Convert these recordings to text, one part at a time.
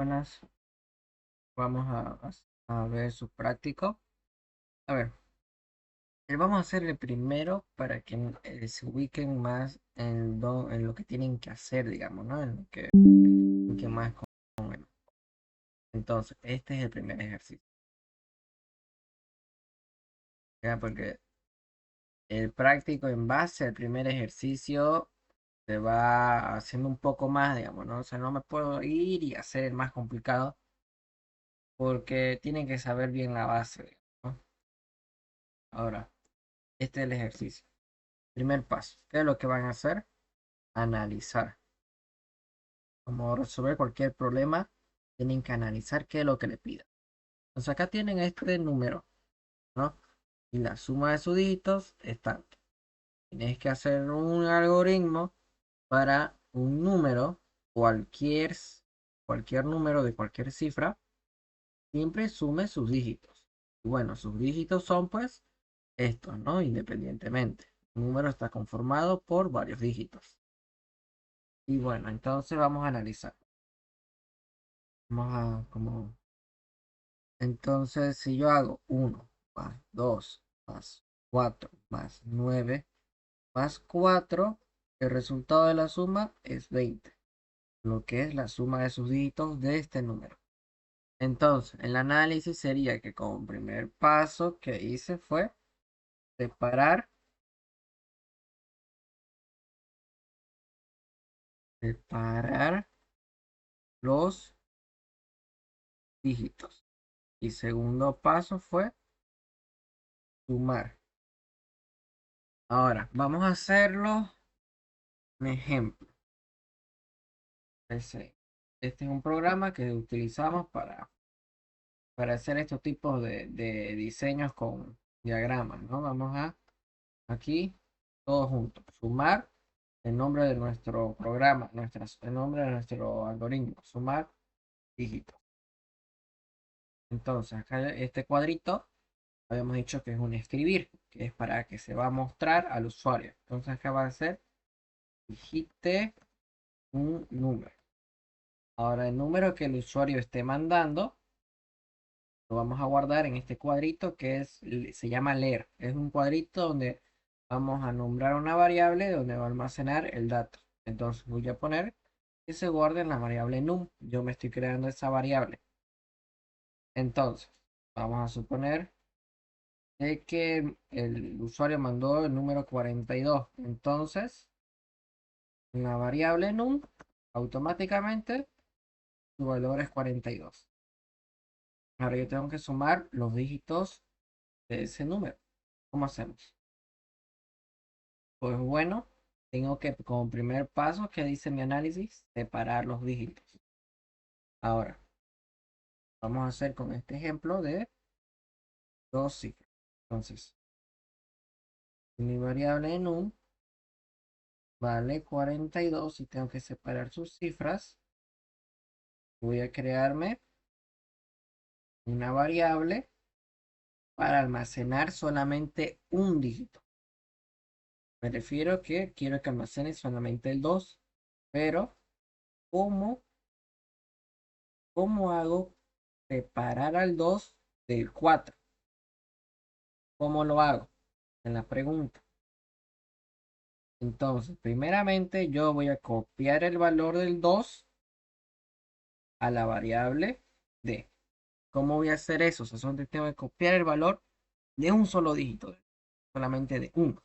Buenas, vamos a ver su práctico. A ver, vamos a hacer el primero para que se ubiquen más en lo que tienen que hacer, digamos, ¿no? En lo que más con. Entonces, este es el primer ejercicio. ¿Ya? Porque el práctico en base al primer ejercicio se va haciendo un poco más, digamos, ¿no? O sea, no me puedo ir y hacer el más complicado porque tienen que saber bien la base, digamos, ¿no? Ahora, este es el ejercicio. Primer paso. ¿Qué es lo que van a hacer? Analizar. Como resolver cualquier problema, tienen que analizar qué es lo que le pida. Entonces acá tienen este número, ¿no? Y la suma de sus dígitos es tanto. Tienes que hacer un algoritmo para un número, cualquier, cualquier número de cualquier cifra, siempre sume sus dígitos. Y bueno, sus dígitos son pues estos, ¿no? Independientemente. Un número está conformado por varios dígitos. Y bueno, entonces vamos a analizar. Vamos a como. Entonces, si yo hago 1 más 2 más 4 más 9 más 4, el resultado de la suma es 20, lo que es la suma de sus dígitos de este número. Entonces, el análisis sería que como primer paso que hice fue separar, separar los dígitos. Y segundo paso fue sumar. Ahora, vamos a hacerlo un ejemplo. Este es un programa que utilizamos para hacer estos tipos de diseños con diagramas, ¿no? Vamos a aquí, todos juntos, sumar el nombre de nuestro programa, el nombre de nuestro algoritmo, sumar dígitos. Entonces, acá este cuadrito, habíamos dicho que es un escribir, que es para que se va a mostrar al usuario. Entonces, acá va a ser, digite un número. Ahora, el número que el usuario esté mandando, lo vamos a guardar en este cuadrito se llama leer. Es un cuadrito donde vamos a nombrar una variable donde va a almacenar el dato. Entonces voy a poner que se guarde en la variable num. Yo me estoy creando esa variable. Entonces, vamos a suponer de que el usuario mandó el número 42. Entonces, en la variable num, automáticamente su valor es 42. Ahora yo tengo que sumar los dígitos de ese número. ¿Cómo hacemos? Pues bueno, tengo que, como primer paso que dice mi análisis, separar los dígitos. Ahora, vamos a hacer con este ejemplo de dos cifras. Entonces, mi variable num vale 42 y tengo que separar sus cifras. Voy a crearme una variable para almacenar solamente un dígito. Me refiero que quiero que almacene solamente el 2, pero ¿cómo, cómo hago separar al 2 del 4? ¿Cómo lo hago? En la pregunta. Entonces, primeramente yo voy a copiar el valor del 2 a la variable d. ¿Cómo voy a hacer eso? O sea, solamente tengo que copiar el valor de un solo dígito, solamente de 1.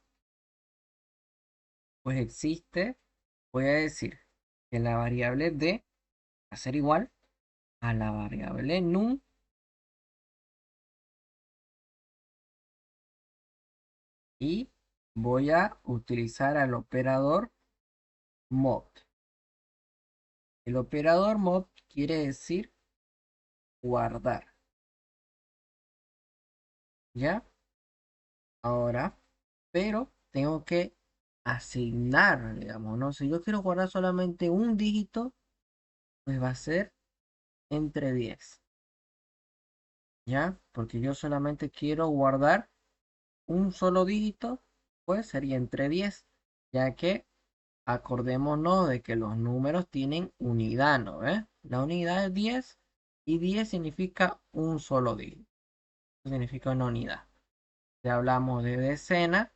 Pues existe, voy a decir que la variable d va a ser igual a la variable num y voy a utilizar al operador mod. El operador mod quiere decir guardar. ¿Ya? Ahora, pero tengo que asignar, digamos, ¿no? Si yo quiero guardar solamente un dígito, pues va a ser entre 10, ¿ya? Porque yo solamente quiero guardar un solo dígito, pues sería entre 10, ya que acordémonos de que los números tienen unidad, ¿no? la unidad es 10 y 10 significa un solo dígito. Eso significa una unidad. Si hablamos de decena,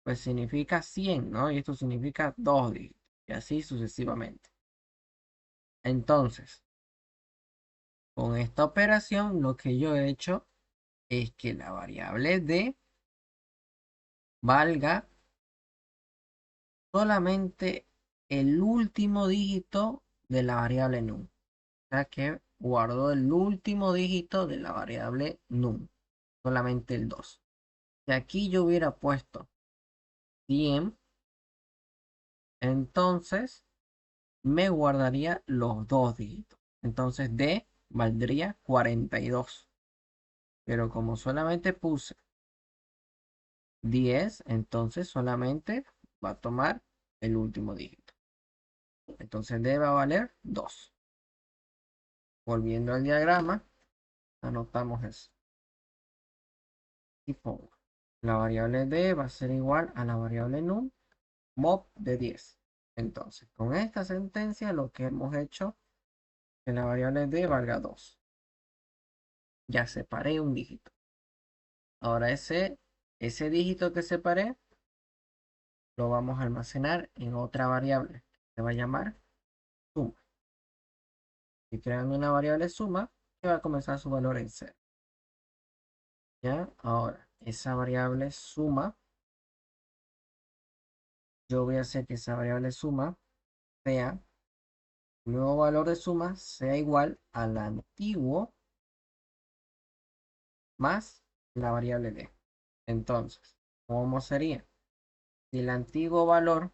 pues significa 100, ¿no? Y esto significa dos dígitos. Y así sucesivamente. Entonces, con esta operación lo que yo he hecho es que la variable d valga solamente el último dígito de la variable num. O sea que guardo el último dígito de la variable num, solamente el 2. Si aquí yo hubiera puesto 100, entonces me guardaría los dos dígitos. Entonces d valdría 42. Pero como solamente puse 10, entonces solamente va a tomar el último dígito. Entonces d va a valer 2. Volviendo al diagrama, anotamos eso. Y pongo, la variable d va a ser igual a la variable num mod de 10. Entonces, con esta sentencia lo que hemos hecho es que la variable d valga 2. Ya separé un dígito. Ahora ese dígito que separé lo vamos a almacenar en otra variable que se va a llamar suma. Y creando una variable suma que va a comenzar su valor en 0. ¿Ya? Ahora, esa variable suma, yo voy a hacer que esa variable suma sea, el nuevo valor de suma sea igual al antiguo más la variable d. Entonces, ¿cómo sería? Si el antiguo valor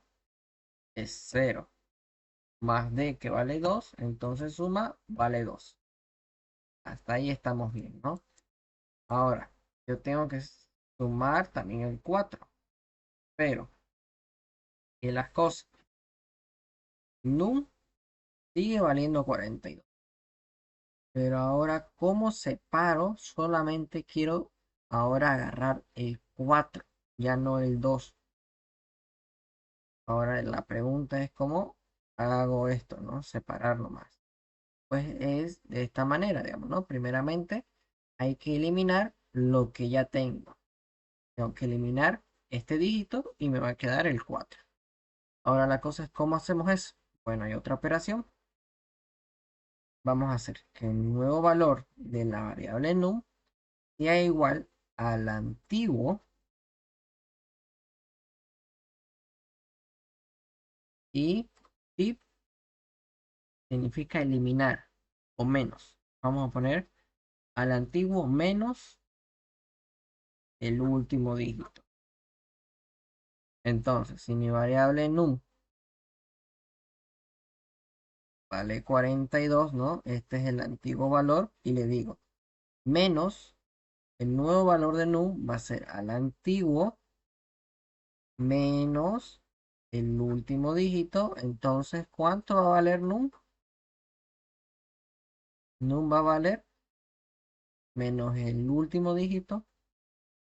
es 0 más d que vale 2, entonces suma vale 2. Hasta ahí estamos bien, ¿no? Ahora, yo tengo que sumar también el 4, pero que las cosas, num sigue valiendo 42. Pero ahora, ¿cómo separo? Solamente quiero ahora agarrar el 4, ya no el 2. Ahora la pregunta es cómo hago esto, ¿no? Separarlo más. Pues es de esta manera, digamos, ¿no? Primeramente hay que eliminar lo que ya tengo. Tengo que eliminar este dígito y me va a quedar el 4. Ahora la cosa es cómo hacemos eso. Bueno, hay otra operación. Vamos a hacer que el nuevo valor de la variable num sea igual al antiguo y tip significa eliminar o menos. Vamos a poner al antiguo menos el último dígito. Entonces, si mi variable num vale 42, ¿no? Este es el antiguo valor y le digo menos el nuevo valor de num va a ser al antiguo menos el último dígito. Entonces, ¿cuánto va a valer num? Num va a valer menos el último dígito,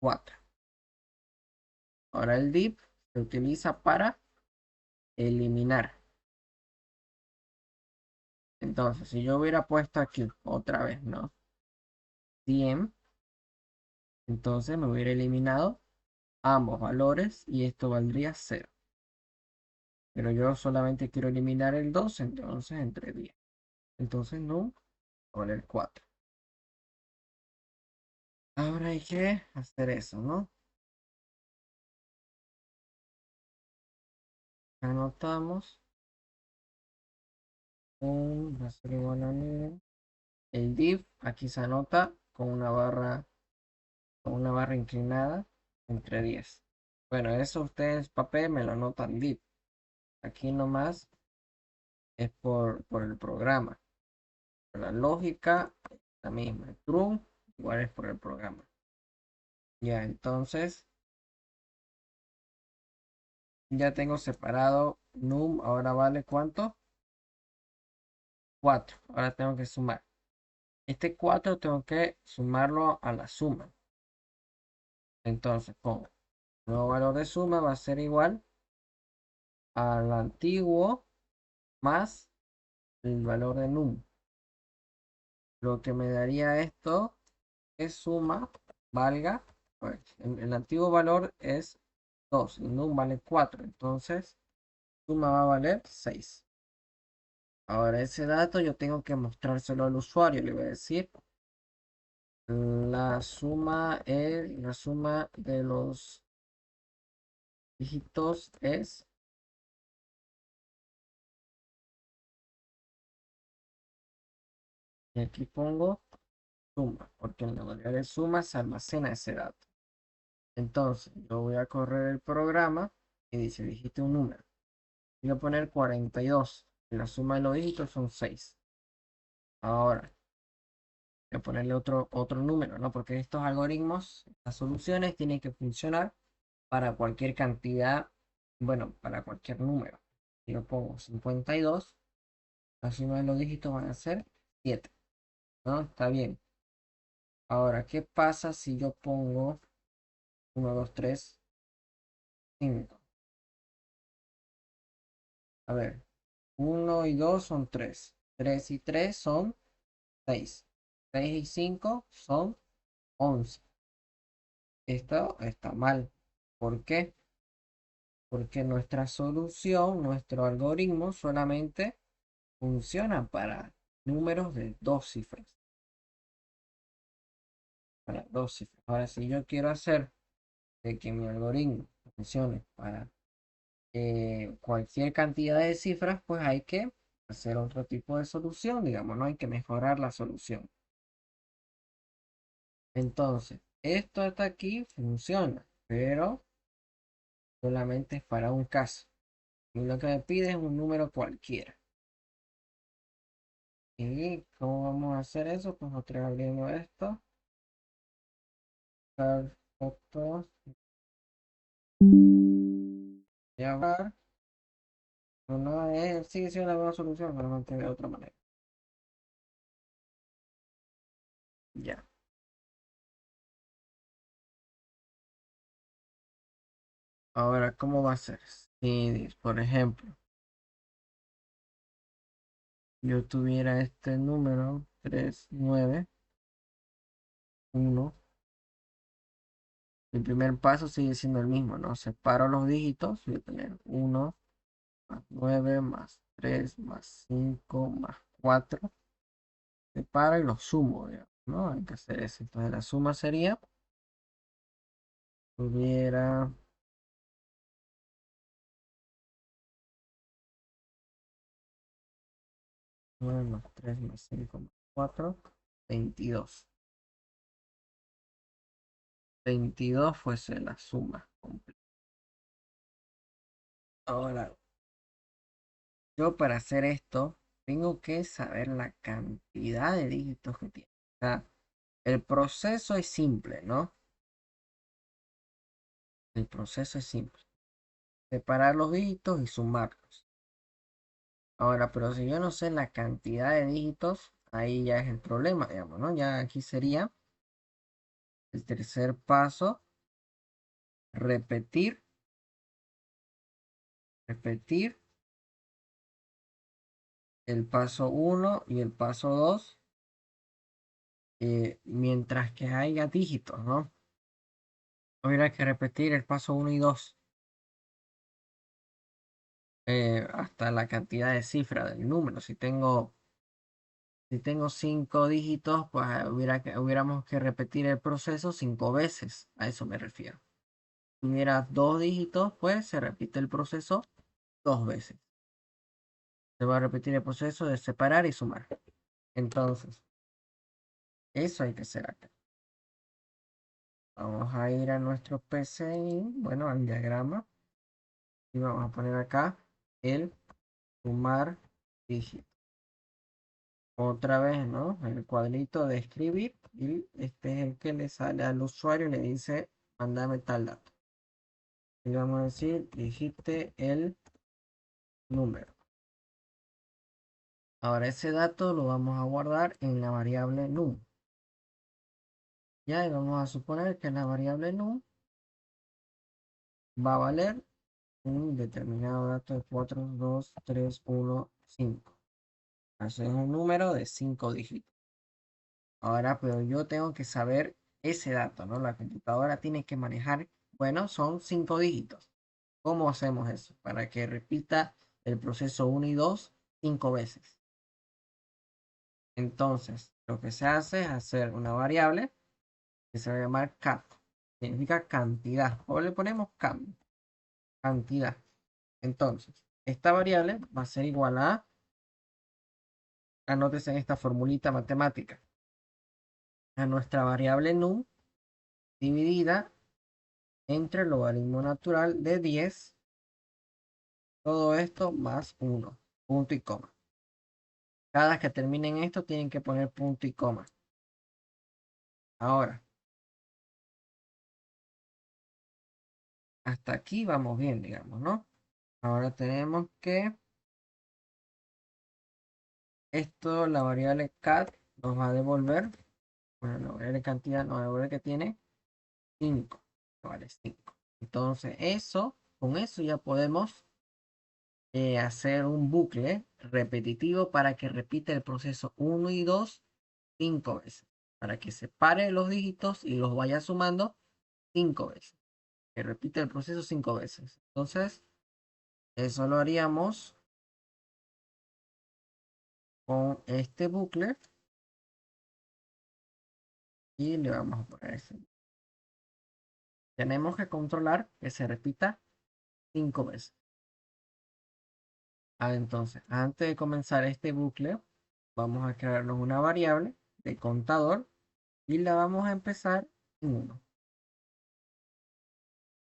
4. Ahora el div se utiliza para eliminar. Entonces, si yo hubiera puesto aquí otra vez, ¿no? 100, entonces me hubiera eliminado ambos valores y esto valdría 0. Pero yo solamente quiero eliminar el 2, entonces entre 10. Entonces no va a valer 4. Ahora hay que hacer eso, ¿no? Anotamos va a ser igual a el div. Aquí se anota con una barra inclinada entre 10. Bueno, eso ustedes papel me lo anotan div. Aquí nomás es por el programa. La lógica es la misma. True igual es por el programa. Ya, entonces ya tengo separado num. Ahora vale ¿cuánto? 4. Ahora tengo que sumar. Este 4 tengo que sumarlo a la suma. Entonces pongo el nuevo valor de suma va a ser igual al antiguo más el valor de num. Lo que me daría esto es suma, valga, a ver, el antiguo valor es 2 y num vale 4, entonces suma va a valer 6. Ahora ese dato yo tengo que mostrárselo al usuario, le voy a decir la suma de los dígitos es, y aquí pongo suma, porque en la variable suma se almacena ese dato. Entonces yo voy a correr el programa y dice digite un número. Voy a poner 42. Y la suma de los dígitos son 6. Ahora voy a ponerle otro número, ¿no? Porque estos algoritmos, las soluciones tienen que funcionar para cualquier cantidad, bueno, para cualquier número. Si yo pongo 52, la suma de los dígitos van a ser 7, ¿no? Está bien. Ahora, ¿qué pasa si yo pongo 1, 2, 3, 5? A ver, 1 y 2 son 3. 3 y 3 son 6. 6 y 5 son 11. Esto está mal. ¿Por qué? Porque nuestra solución, nuestro algoritmo solamente funciona para números de dos cifras. Para dos cifras. Ahora, si yo quiero hacer de que mi algoritmo funcione para cualquier cantidad de cifras, pues hay que hacer otro tipo de solución, digamos, no hay que mejorar la solución. Entonces, esto hasta aquí funciona, pero solamente es para un caso. Y lo que me pide es un número cualquiera. ¿Y cómo vamos a hacer eso? Pues otra vez abriendo esto. Buscar fotos. Llevar. No es, sigue siendo la misma solución, solamente de otra manera. Ya. Ahora, ¿cómo va a ser? Si, por ejemplo, yo tuviera este número 391, el primer paso sigue siendo el mismo, ¿no? Separo los dígitos, voy a tener 1 más 9 más 3 más 5 más 4. Separo y los sumo, digamos, ¿no? Hay que hacer eso. Entonces la suma sería, tuviera 9 más 3 más 5 más 4, 22. 22 fuese la suma completa. Ahora, yo para hacer esto, tengo que saber la cantidad de dígitos que tiene. O sea, el proceso es simple, ¿no? El proceso es simple. Separar los dígitos y sumarlos. Ahora, pero si yo no sé la cantidad de dígitos, ahí ya es el problema, digamos, ¿no? Ya aquí sería el tercer paso, repetir, repetir el paso uno y el paso 2 mientras que haya dígitos, ¿no? Hubiera que repetir el paso uno y 2 hasta la cantidad de cifra del número. Si tengo 5 dígitos, pues hubiéramos que repetir el proceso 5 veces. A eso me refiero. Si hubiera 2 dígitos, pues se repite el proceso 2 veces. Se va a repetir el proceso de separar y sumar. Entonces, eso hay que hacer acá. Vamos a ir a nuestro PCI, bueno, al diagrama. Y vamos a poner acá el sumar dígitos. Otra vez, ¿no? El cuadrito de escribir. Y este es el que le sale al usuario y le dice, mándame tal dato. Y vamos a decir, digite el número. Ahora ese dato lo vamos a guardar en la variable num. Ya, y vamos a suponer que la variable num va a valer un determinado dato de 4, 2, 3, 1, 5. Así es un número de 5 dígitos. Ahora, pero yo tengo que saber ese dato, ¿no? La computadora tiene que manejar, bueno, son 5 dígitos. ¿Cómo hacemos eso? Para que repita el proceso uno y 2 5 veces. Entonces, lo que se hace es hacer una variable que se va a llamar cat. Significa cantidad. O le ponemos cantidad. Entonces, esta variable va a ser igual a, anótese en esta formulita matemática, a nuestra variable num dividida entre el logaritmo natural de 10, todo esto más 1, punto y coma. Cada que terminen esto tienen que poner punto y coma. Ahora, hasta aquí vamos bien, digamos, ¿no? Ahora tenemos que esto, la variable cat nos va a devolver, bueno, la variable cantidad nos va a devolver que tiene 5, vale 5. Entonces, eso, con eso ya podemos hacer un bucle repetitivo para que repita el proceso 1 y 2 5 veces. Para que separe los dígitos y los vaya sumando 5 veces. Que repite el proceso 5 veces. Entonces, eso lo haríamos con este bucle. Y le vamos a poner ese. Tenemos que controlar que se repita 5 veces. Entonces, antes de comenzar este bucle, vamos a crearnos una variable de contador y la vamos a empezar en 1.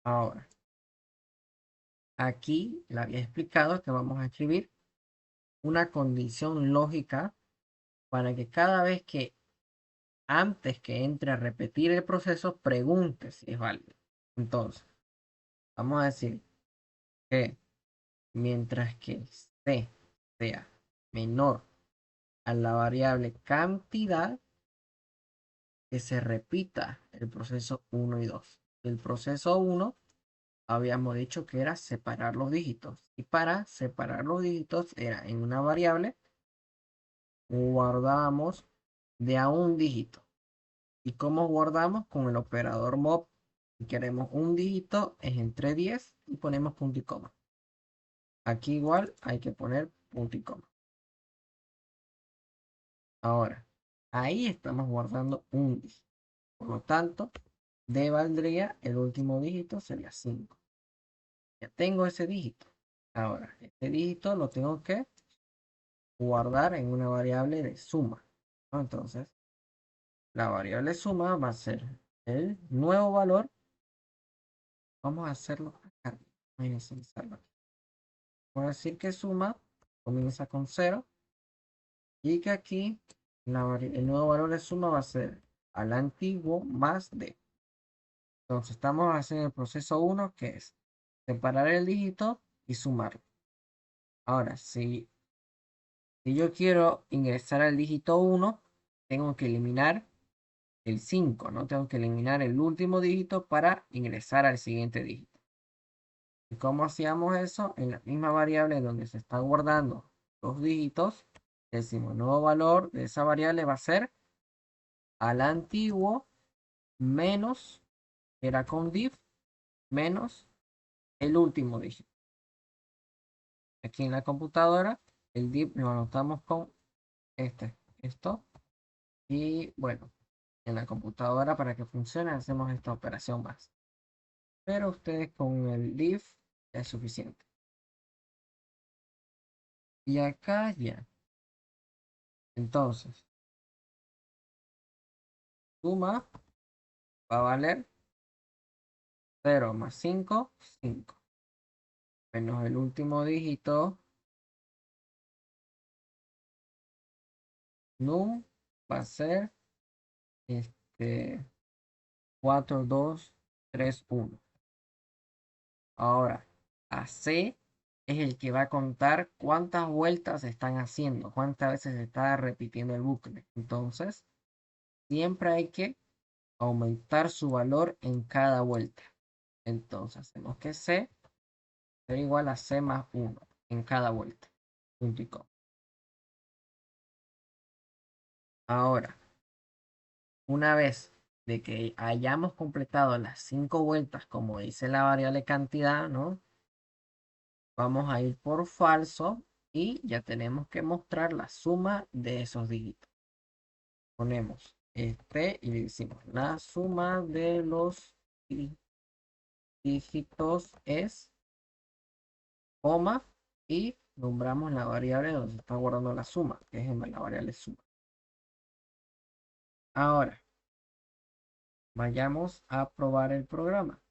Ahora, aquí le había explicado que vamos a escribir una condición lógica para que cada vez que antes que entre a repetir el proceso, pregunte si es válido. Entonces, vamos a decir que mientras que C sea menor a la variable cantidad, que se repita el proceso 1 y 2. El proceso 1 habíamos dicho que era separar los dígitos. Y para separar los dígitos era en una variable guardábamos de a un dígito. ¿Y cómo guardamos? Con el operador mob. Si queremos un dígito es entre 10 y ponemos punto y coma. Aquí igual hay que poner punto y coma. Ahora, ahí estamos guardando un dígito. Por lo tanto, D valdría, el último dígito sería 5. Ya tengo ese dígito. Ahora, este dígito lo tengo que guardar en una variable de suma, ¿no? Entonces, la variable suma va a ser el nuevo valor. Vamos a hacerlo acá. Vamos a decir que suma comienza con 0 y que aquí el nuevo valor de suma va a ser al antiguo más d. Entonces, estamos haciendo el proceso 1, que es separar el dígito y sumarlo. Ahora, si yo quiero ingresar al dígito 1, tengo que eliminar el 5, ¿no? Tengo que eliminar el último dígito para ingresar al siguiente dígito. ¿Y cómo hacíamos eso? En la misma variable donde se está guardando los dígitos, decimos el nuevo valor de esa variable va a ser al antiguo menos, era con div, menos el último dígito. Aquí en la computadora, el div lo anotamos con esto. Y bueno, en la computadora para que funcione hacemos esta operación más. Pero ustedes con el div es suficiente. Y acá ya. Entonces, suma va a valer 0 más 5, 5. Menos el último dígito, num, va a ser este 4, 2, 3, 1. Ahora, AC es el que va a contar cuántas vueltas se están haciendo, cuántas veces se está repitiendo el bucle. Entonces, siempre hay que aumentar su valor en cada vuelta. Entonces, hacemos que C sea igual a C más 1 en cada vuelta. Punto y coma. Ahora, una vez de que hayamos completado las 5 vueltas, como dice la variable cantidad, ¿no? Vamos a ir por falso y ya tenemos que mostrar la suma de esos dígitos. Ponemos este y le decimos la suma de los dígitos es, coma, y nombramos la variable donde se está guardando la suma, que es en la variable suma. Ahora, vayamos a probar el programa.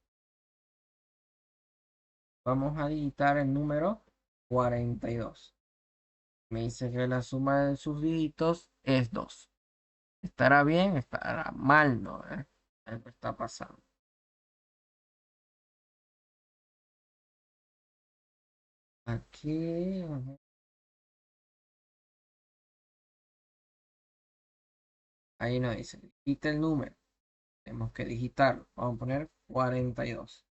Vamos a digitar el número 42. Me dice que la suma de sus dígitos es 2. ¿Estará bien? ¿Estará mal? No, algo está pasando. Aquí, ahí nos dice, digita el número. Tenemos que digitarlo. Vamos a poner 42.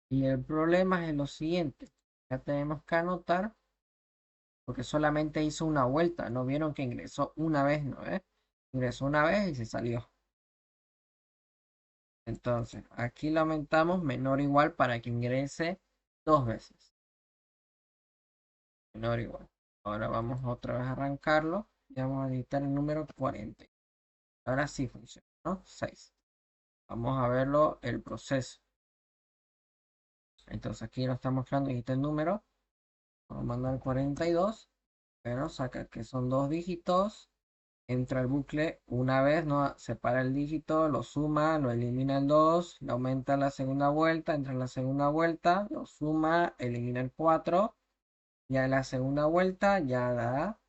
Y el problema es lo siguiente. Ya tenemos que anotar porque solamente hizo una vuelta. ¿No vieron que ingresó una vez, no? Ingresó una vez y se salió. Entonces, aquí lo aumentamos menor o igual para que ingrese 2 veces. Menor o igual. Ahora vamos otra vez a arrancarlo. Y vamos a editar el número 40. Ahora sí funciona, ¿no? 6. Vamos a verlo, el proceso. Entonces aquí lo está mostrando, edita el número. Vamos a mandar 42. Pero saca que son 2 dígitos. Entra el bucle una vez, ¿no? Separa el dígito, lo suma, lo elimina el 2, lo aumenta en la segunda vuelta, entra en la segunda vuelta, lo suma, elimina el 4. Ya en la segunda vuelta ya da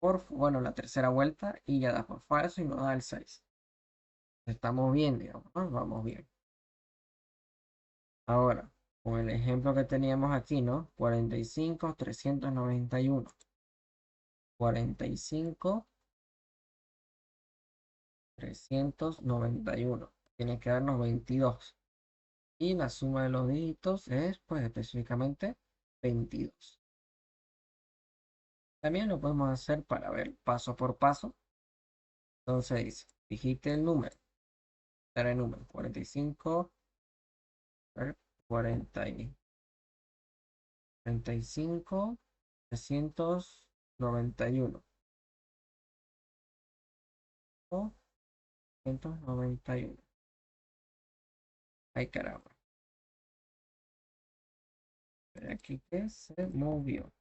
por, bueno, la tercera vuelta y ya da por falso y nos da el 6. Estamos bien, digamos, ¿no? Vamos bien. Ahora, con el ejemplo que teníamos aquí, ¿no? 45, 391. 45, 391. Tiene que darnos 22. Y la suma de los dígitos es, pues, específicamente 22. También lo podemos hacer para ver paso por paso. Entonces dice, digite el número. Daré el número 45, 40, 35, 391. 391. Ay, caramba. Pero aquí que se movió.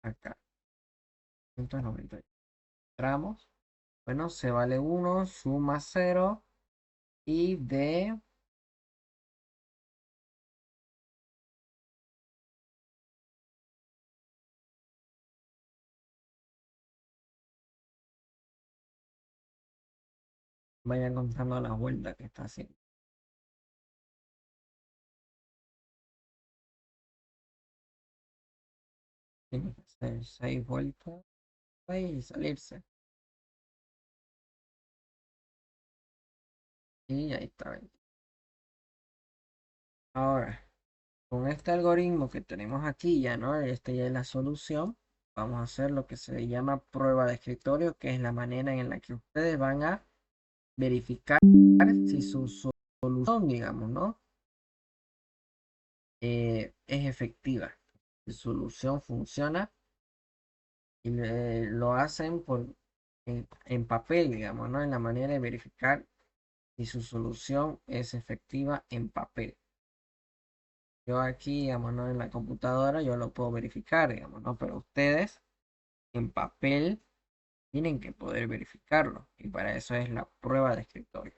Acá. 191. Entramos. Bueno, se vale 1, suma 0 y de... Vayan contando las vueltas que está haciendo. Tiene que hacer 6 vueltas y salirse. Y ahí está. Ahora, con este algoritmo que tenemos aquí ya, ¿no? Este ya es la solución. Vamos a hacer lo que se llama prueba de escritorio, que es la manera en la que ustedes van a verificar si su solución, digamos, ¿no? Es efectiva. Si su solución funciona y lo hacen en papel, digamos, ¿no? En la manera de verificar si su solución es efectiva en papel. Yo aquí, digamos, ¿no? En la computadora yo lo puedo verificar, digamos, ¿no? Pero ustedes en papel tienen que poder verificarlo. Y para eso es la prueba de escritorio.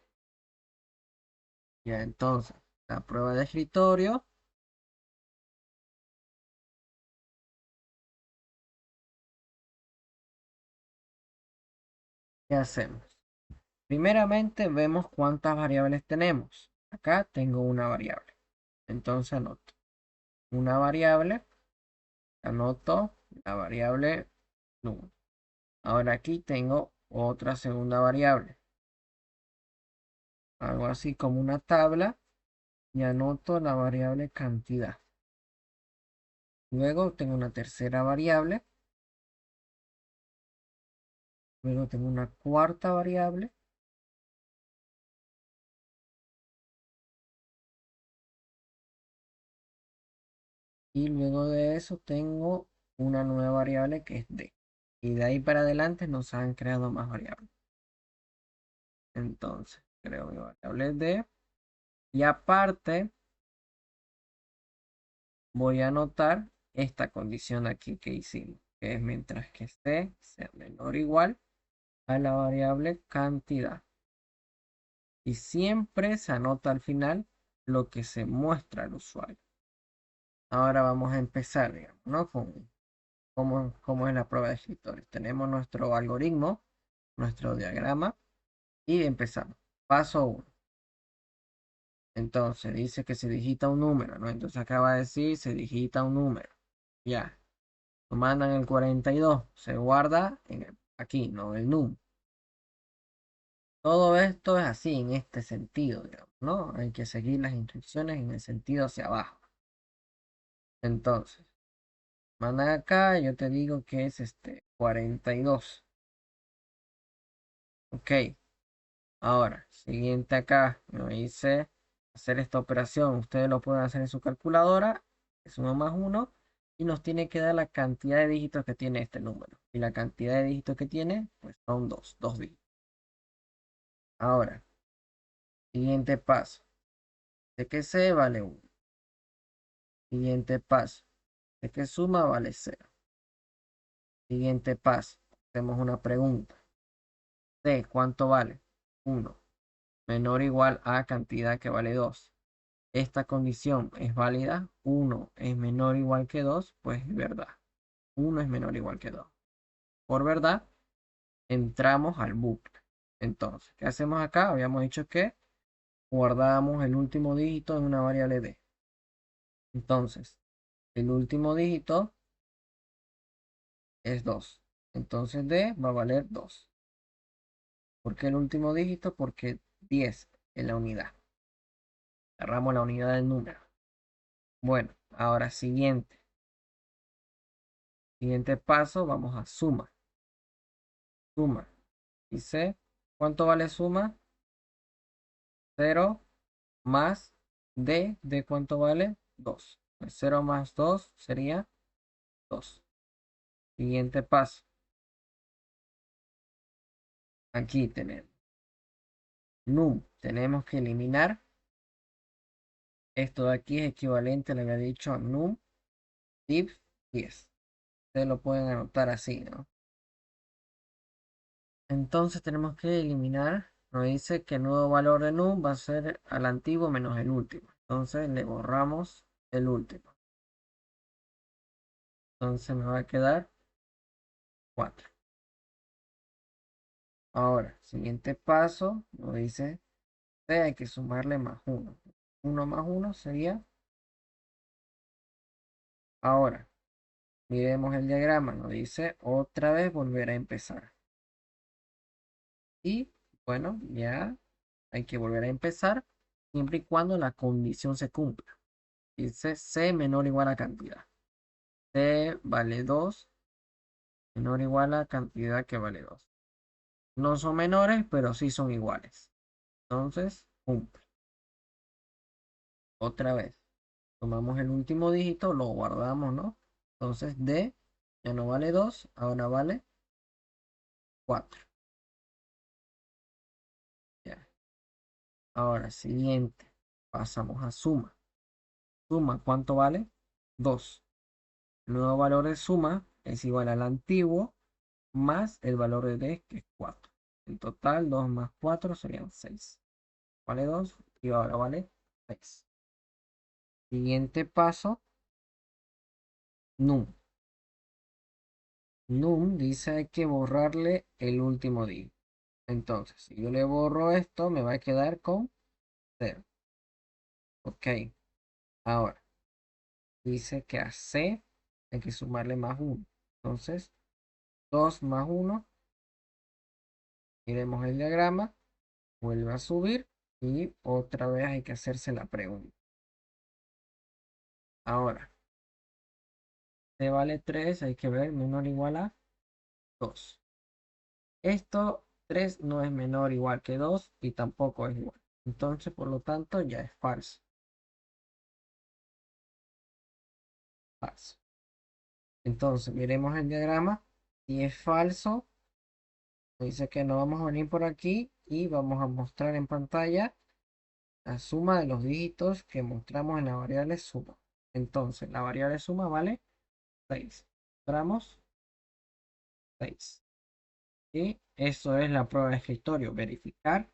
Ya entonces, la prueba de escritorio, ¿qué hacemos? Primeramente vemos cuántas variables tenemos. Acá tengo una variable. Entonces anoto una variable, anoto la variable número. Ahora aquí tengo otra segunda variable. Hago así como una tabla y anoto la variable cantidad. Luego tengo una tercera variable. Luego tengo una cuarta variable. Y luego de eso tengo una nueva variable que es D. Y de ahí para adelante nos han creado más variables. Entonces, creo mi variable D. Y aparte, voy a anotar esta condición aquí que hicimos, que es mientras que C sea menor o igual a la variable cantidad. Y siempre se anota al final lo que se muestra al usuario. Ahora vamos a empezar, digamos, ¿no? Con cómo es la prueba de escritores. Tenemos nuestro algoritmo, nuestro diagrama y empezamos. Paso 1. Entonces dice que se digita un número, ¿no? Entonces acaba de decir se digita un número. Ya. Lo mandan el 42. Se guarda aquí, ¿no? El num. Todo esto es así, en este sentido, digamos, ¿no? Hay que seguir las instrucciones en el sentido hacia abajo. Entonces, mandan acá, yo te digo que es 42. Ok. Ahora, siguiente acá, me dice hacer esta operación. Ustedes lo pueden hacer en su calculadora, es 1 más 1, y nos tiene que dar la cantidad de dígitos que tiene este número. Y la cantidad de dígitos que tiene, pues son dos dígitos. Ahora, siguiente paso. De que C vale 1. Siguiente paso. De que suma vale 0. Siguiente paso. Hacemos una pregunta. C, ¿cuánto vale? 1. Menor o igual a cantidad que vale 2. Esta condición es válida, 1 es menor o igual que 2, pues es verdad. 1 es menor o igual que 2. Por verdad, entramos al bucle. Entonces, ¿qué hacemos acá? Habíamos dicho que guardamos el último dígito en una variable D. Entonces, el último dígito es 2. Entonces D va a valer 2. ¿Por qué el último dígito? Porque 10 es la unidad. Agarramos la unidad del número. Bueno, ahora siguiente. Siguiente paso, vamos a suma. Suma. Dice, ¿cuánto vale suma? 0 más D. ¿De cuánto vale? 2. Pues 0 más 2 sería 2. Siguiente paso. Aquí tenemos num. Tenemos que eliminar. Esto de aquí es equivalente, le había dicho, a num div 10. Ustedes lo pueden anotar así, ¿no? Entonces tenemos que eliminar. Nos dice que el nuevo valor de num va a ser al antiguo menos el último. Entonces le borramos el último. Entonces me va a quedar 4. Ahora, siguiente paso, nos dice que hay que sumarle más 1. 1 más 1 sería. Ahora, miremos el diagrama, nos dice otra vez volver a empezar. Y bueno, ya hay que volver a empezar siempre y cuando la condición se cumpla. Dice C menor o igual a cantidad. C vale 2, menor o igual a cantidad que vale 2. No son menores, pero sí son iguales. Entonces, cumple. Otra vez. Tomamos el último dígito, lo guardamos, ¿no? Entonces D ya no vale 2, ahora vale 4. Ya. Ahora, siguiente. Pasamos a suma. Suma, ¿cuánto vale? 2. El nuevo valor de suma es igual al antiguo más el valor de D, que es 4. En total, 2 más 4 serían 6. Vale 2 y ahora vale 6. Siguiente paso, num. Num dice hay que borrarle el último dígito. Entonces, si yo le borro esto, me va a quedar con 0. Ok. Ahora, dice que a C hay que sumarle más 1. Entonces, 2 más 1. Miremos el diagrama. Vuelve a subir. Y otra vez hay que hacerse la pregunta. Ahora, C vale 3, hay que ver, menor o igual a 2. Esto 3 no es menor o igual que 2 y tampoco es igual. Entonces, por lo tanto, ya es falso. Falso. Entonces, miremos el diagrama. Si es falso, dice que no vamos a venir por aquí y vamos a mostrar en pantalla la suma de los dígitos que mostramos en la variable suma. Entonces, la variable suma vale 6. Mostramos 6. Y eso es la prueba de escritorio. Verificar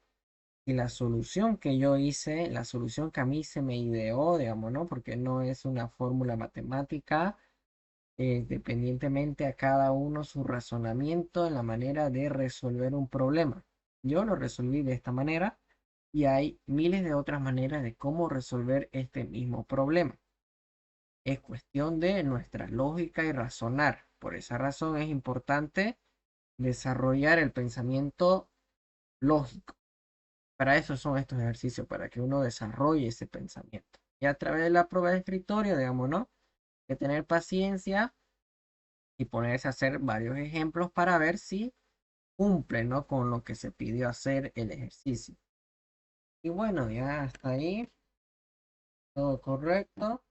si la solución que yo hice, la solución que a mí se me ideó, digamos, ¿no? Porque no es una fórmula matemática, dependientemente a cada uno su razonamiento en la manera de resolver un problema. Yo lo resolví de esta manera y hay miles de otras maneras de cómo resolver este mismo problema. Es cuestión de nuestra lógica y razonar. Por esa razón es importante desarrollar el pensamiento lógico. Para eso son estos ejercicios, para que uno desarrolle ese pensamiento. Y a través de la prueba de escritorio, digamos, ¿no? Hay que tener paciencia y ponerse a hacer varios ejemplos para ver si cumple, ¿no? Con lo que se pidió hacer el ejercicio. Y bueno, ya hasta ahí, todo correcto.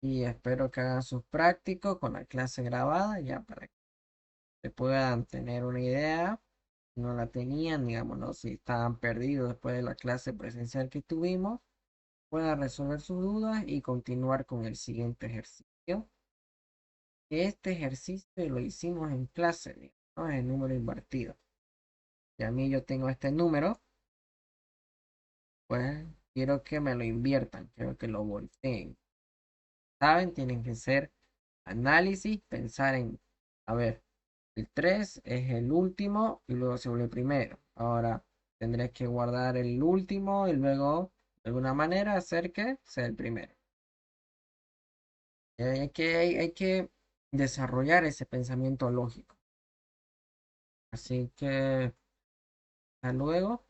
Y espero que hagan sus prácticos con la clase grabada, ya para que se puedan tener una idea. Si no la tenían, digamos, ¿no? Si estaban perdidos después de la clase presencial que tuvimos, puedan resolver sus dudas y continuar con el siguiente ejercicio. Este ejercicio lo hicimos en clase, digamos, ¿no? Es el número invertido. Y a mí yo tengo este número, pues quiero que me lo inviertan, quiero que lo volteen. ¿Saben? Tienen que hacer análisis, pensar en, a ver, el 3 es el último y luego se vuelve el primero. Ahora tendré que guardar el último y luego de alguna manera hacer que sea el primero. Hay que desarrollar ese pensamiento lógico. Así que, hasta luego.